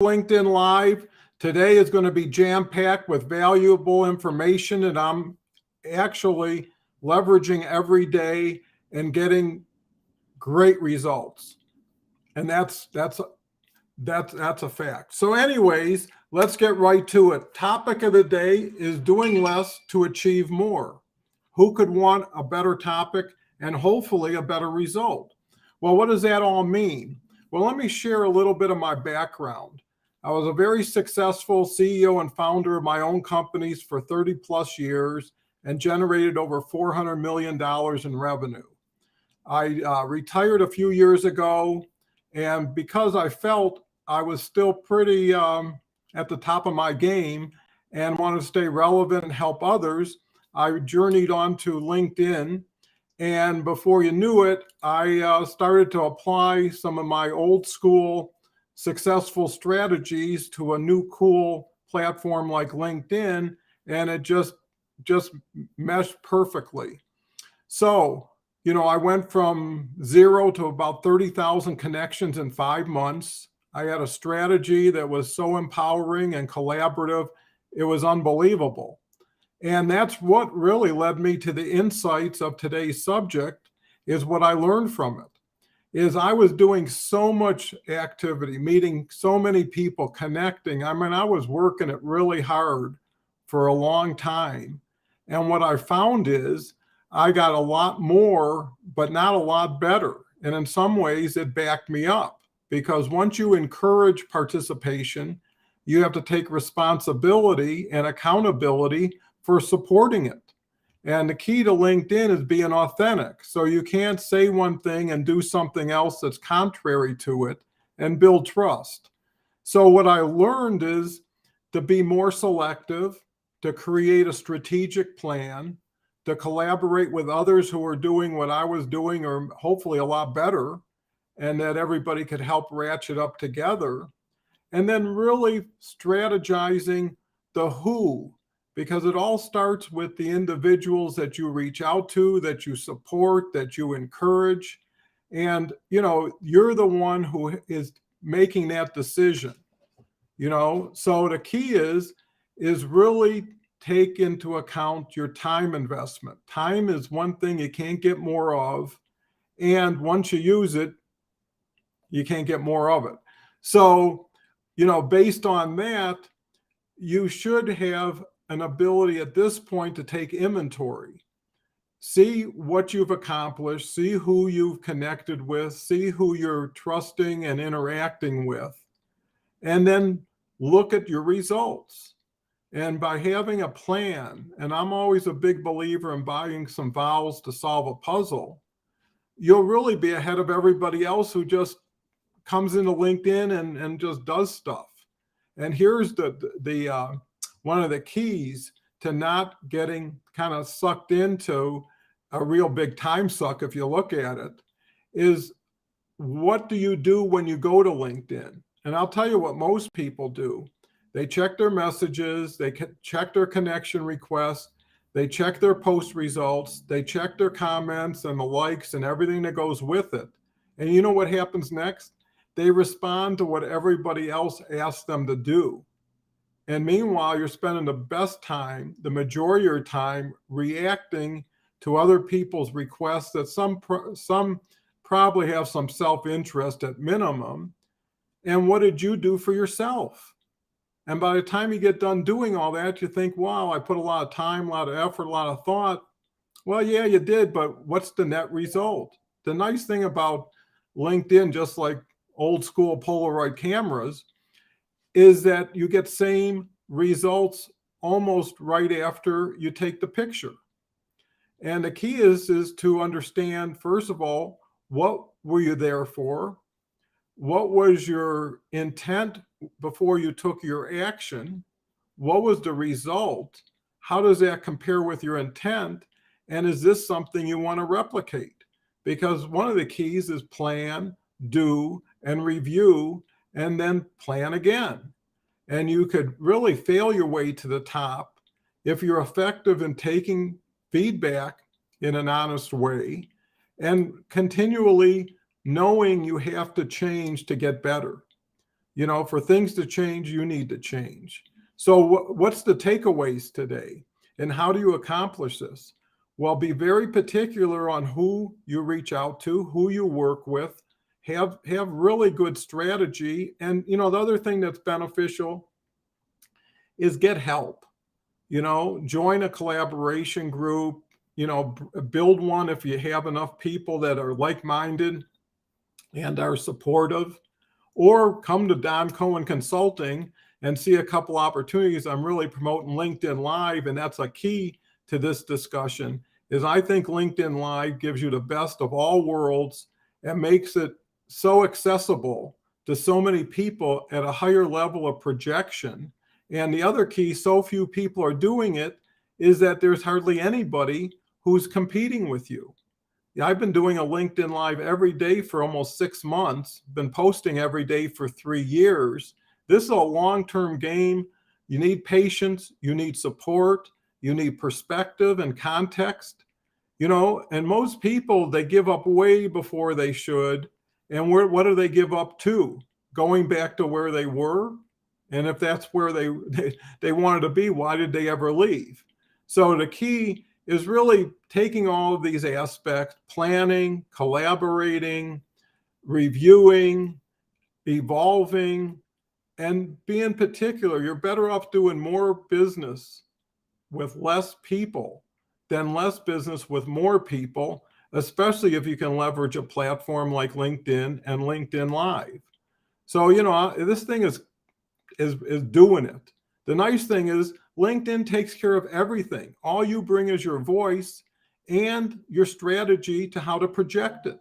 LinkedIn Live. Today is going to be jam-packed with valuable information that I'm actually leveraging every day and getting great results. And that's a fact. So anyways, let's get right to it. Topic of the day is doing less to achieve more. Who could want a better topic and hopefully a better result? Well, what does that all mean? Well, let me share a little bit of my background. I was a very successful CEO and founder of my own companies for 30 plus years and generated over $400 million in revenue. I retired a few years ago, and because I felt I was still pretty at the top of my game and wanted to stay relevant and help others, I journeyed on to LinkedIn. And before you knew it, I started to apply some of my old school successful strategies to a new cool platform like LinkedIn, and it just meshed perfectly. So, I went from 0 to about 30,000 connections in 5 months. I had a strategy that was so empowering and collaborative, it was unbelievable. And that's what really led me to the insights of today's subject, is what I learned from it. Is I was doing so much activity, meeting so many people, connecting. I mean, I was working it really hard for a long time. And what I found is I got a lot more, but not a lot better. And in some ways, it backed me up, because once you encourage participation, you have to take responsibility and accountability for supporting it. And the key to LinkedIn is being authentic. So you can't say one thing and do something else that's contrary to it and build trust. So what I learned is to be more selective, to create a strategic plan, to collaborate with others who are doing what I was doing, or hopefully a lot better, and that everybody could help ratchet up together. And then really strategizing the who, because it all starts with the individuals that you reach out to, that you support, that you encourage. And, you're the one who is making that decision, So the key is really take into account your time investment. Time is one thing you can't get more of. And once you use it, you can't get more of it. So, based on that, you should have an ability at this point to take inventory, see what you've accomplished, see who you've connected with, see who you're trusting and interacting with, and then look at your results. And by having a plan, and I'm always a big believer in buying some vowels to solve a puzzle, you'll really be ahead of everybody else who just comes into LinkedIn and just does stuff. And here's the one of the keys to not getting kind of sucked into a real big time suck, if you look at it, is what do you do when you go to LinkedIn? And I'll tell you what most people do. They check their messages, they check their connection requests, they check their post results, they check their comments and the likes and everything that goes with it. And you know what happens next? They respond to what everybody else asks them to do. And meanwhile, you're spending the best time, the majority of your time, reacting to other people's requests that some probably have some self-interest at minimum. And what did you do for yourself? And by the time you get done doing all that, you think, wow, I put a lot of time, a lot of effort, a lot of thought. Well, yeah, you did, but what's the net result? The nice thing about LinkedIn, just like old school Polaroid cameras, is that you get same results almost right after you take the picture. And the key is to understand, first of all, what were you there for? What was your intent before you took your action? What was the result? How does that compare with your intent? And is this something you want to replicate? Because one of the keys is plan, do, and review, and then plan again. And you could really fail your way to the top if you're effective in taking feedback in an honest way and continually knowing you have to change to get better. For things to change, you need to change. So what's the takeaways today? And how do you accomplish this? Well, be very particular on who you reach out to, who you work with, have really good strategy. And the other thing that's beneficial is get help. Join a collaboration group, build one if you have enough people that are like-minded and are supportive, or come to Don Cohen Consulting and see a couple opportunities. I'm really promoting LinkedIn Live, and that's a key to this discussion, is I think LinkedIn Live gives you the best of all worlds and makes it so accessible to so many people at a higher level of projection. And the other key, so few people are doing it, is that there's hardly anybody who's competing with you. I've been doing a LinkedIn Live every day for almost 6 months, been posting every day for 3 years. This is a long-term game. You need patience, you need support, you need perspective and context. And most people, they give up way before they should. And what do they give up to? Going back to where they were? And if that's where they wanted to be, why did they ever leave? So the key is really taking all of these aspects, planning, collaborating, reviewing, evolving, and being particular. You're better off doing more business with less people than less business with more people, especially if you can leverage a platform like LinkedIn and LinkedIn Live. So, this thing is doing it. The nice thing is LinkedIn takes care of everything. All you bring is your voice and your strategy to how to project it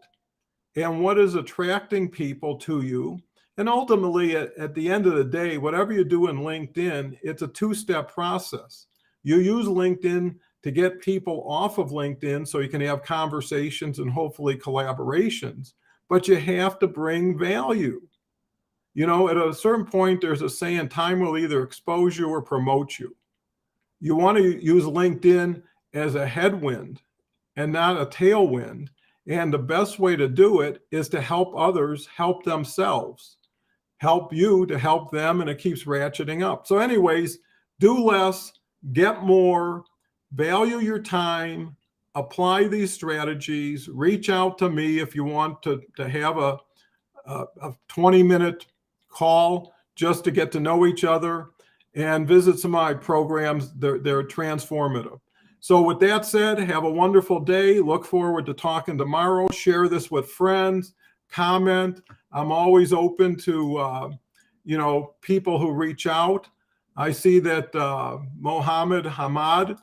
and what is attracting people to you. And ultimately, at the end of the day, whatever you do in LinkedIn, it's a 2-step process. You use LinkedIn to get people off of LinkedIn so you can have conversations and hopefully collaborations, but you have to bring value. At a certain point, there's a saying, time will either expose you or promote you. You want to use LinkedIn as a headwind and not a tailwind. And the best way to do it is to help others help themselves, help you to help them, and it keeps ratcheting up. So anyways, do less, get more, value your time, apply these strategies, reach out to me if you want to have a 20-minute call just to get to know each other, and visit some of my programs. They're transformative. So with that said, have a wonderful day. Look forward to talking tomorrow. Share this with friends, comment. I'm always open to, people who reach out. I see that Mohammed Hamad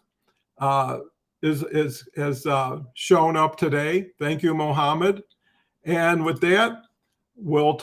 has shown up today. Thank you, Mohammed. And with that, we'll talk.